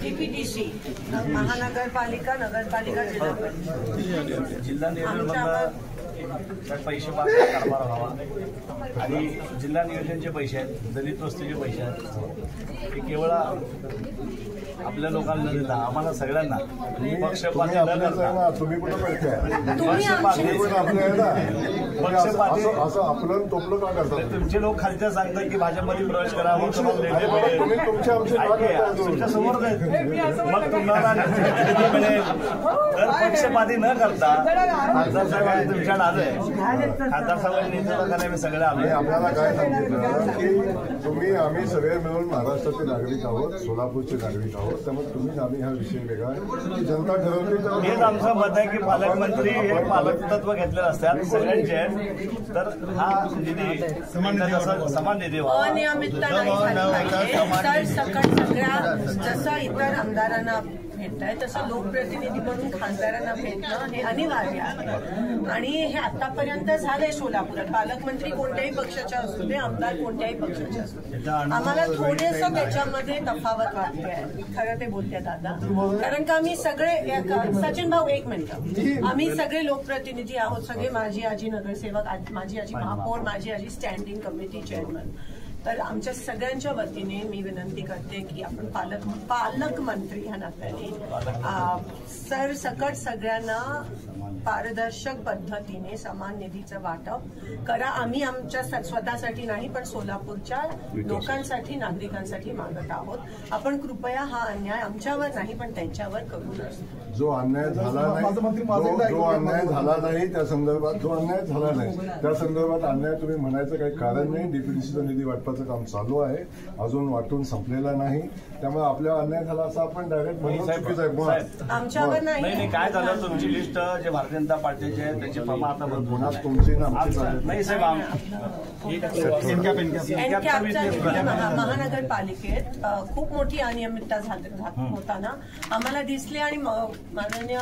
DPTC महानगरपालिका नगरपालिका जिल्हा परिषद जिल्हा नियोजन पैसे पास कारभार व्हावा आणि जिल्हा नियोजनचे पैसे आहेत, दलित वस्तीचे पैसे आहेत, हे केवळ आपल्या लोकांना दिला आम्हाला सगळ्यांना पक्षपाती न करता तुम्ही कुठं पक्षपाती असं आपलं टोपलं का करता? तुमचे लोक खालच्या सांगतात की भाजपमध्ये प्रवेश करा, तुमच्या समोर मग तुम्हाला निधी मिळेल. तर पक्षपाती न करता खासदार साहेबांनी तुमच्या नाद आहे, खासदार साहेबांनी नेतृत्व करायला सगळे आले. आपल्याला काय सांगितलं की तुम्ही आम्ही सगळे मिळून महाराष्ट्राचे नागरिक आहोत, सोलापूरचे नागरिक आहोत, त्यामुळे तुम्ही आम्ही हा विषय वेगळा आहे, जनता ठरवते. हेच आमचं मत आहे की पालकमंत्री हे पालक तत्व घेतलेलं असतात सगळ्यांचे, तर हा निधी समान निधी अनियमितता नाही झाली. सकट सगळ्या जसं इतर आमदारांना भेटत आहे तसं लोकप्रतिनिधी म्हणून खासदारांना भेटणं हे अनिवार्य आहे आणि हे आतापर्यंत झालंय सोलापुरात. पालकमंत्री कोणत्याही पक्षाच्या असू दे, आमदार कोणत्याही पक्षाचे असू दे, आम्हाला थोडेसं त्याच्यामध्ये तफावत वाटते आहे. खरं ते बोलते दादा, कारण का आम्ही सगळे सचिन भाऊ एक मिनिट, आम्ही सगळे लोकप्रतिनिधी आहोत, सगळे माझी आजी नगरसेवक, माझी आजी महापौर, माझी आजी स्टँडिंग कमिटी चेअरमन. तर आमच्या सगळ्यांच्या वतीने मी विनंती करते की आपण पालकमंत्री ह्या नात्याने सरसकट सगळ्यांना पारदर्शक पद्धतीने समान निधीचं वाटप करा. आम्ही आमच्या स्वतःसाठी नाही पण सोलापूरच्या लोकांसाठी, नागरिकांसाठी मागत आहोत. आपण कृपया हा अन्याय आमच्यावर नाही पण त्यांच्यावर करू नये. जो अन्याय झाला नाही त्या संदर्भात, जो अन्याय झाला नाही त्या संदर्भात अन्याय तुम्ही म्हणायचं काही कारण नाही. डीपीडीसीचा निधी वाटपाचं काम चालू आहे, अजून वाटून संपलेला नाही, त्यामुळे आपल्या अन्याय झाला असं आपण डायरेक्ट म्हणून चुकीचं आहे. आमच्यावर नाही. काय झालं तुमची लिस्ट जे भारतीय जनता पार्टीचे आहे त्याची प्रमाण आता बदलून तुमची नाही साहेब, महानगरपालिकेत खूप मोठी अनियमितता होताना आम्हाला दिसली आणि माननीय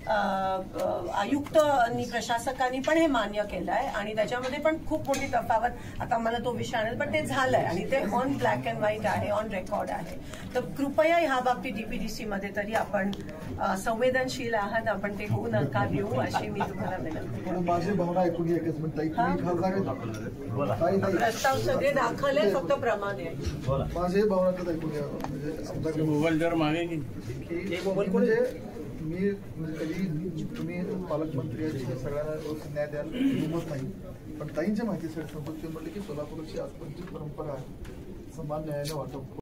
आयुक्त आणि प्रशासकांनी पण हे मान्य केलं आहे आणि त्याच्यामध्ये पण खूप मोठी तफावत. आता मला तो विषय आणेल पण ते झालंय आणि ते ऑन ब्लॅक अँड व्हाईट आहे, ऑन रेकॉर्ड आहे. तर कृपया ह्या बाबतीत डीपीडीसी मध्ये तरी आपण संवेदनशील आहात, आपण ते होऊ नका देऊ अशी मी तुम्हाला विनंती. माझी भावना ऐकून घ्या एकच मिनिट. प्रस्ताव सगळे दाखल आहे, फक्त प्रमाण आहे. माझी भावना तर ऐकून घ्या. म्हणजे मोबाईल जर मागे म्हणजे मी कधी तुम्ही पालकमंत्री सगळ्यांना न्याय द्याल हिंमत नाही, पण ताईंच्या माहितीसाठी सांगतो ते म्हटले की सोलापूरची आजपर्यंतची परंपरा आहे समान न्यायाने वाटप.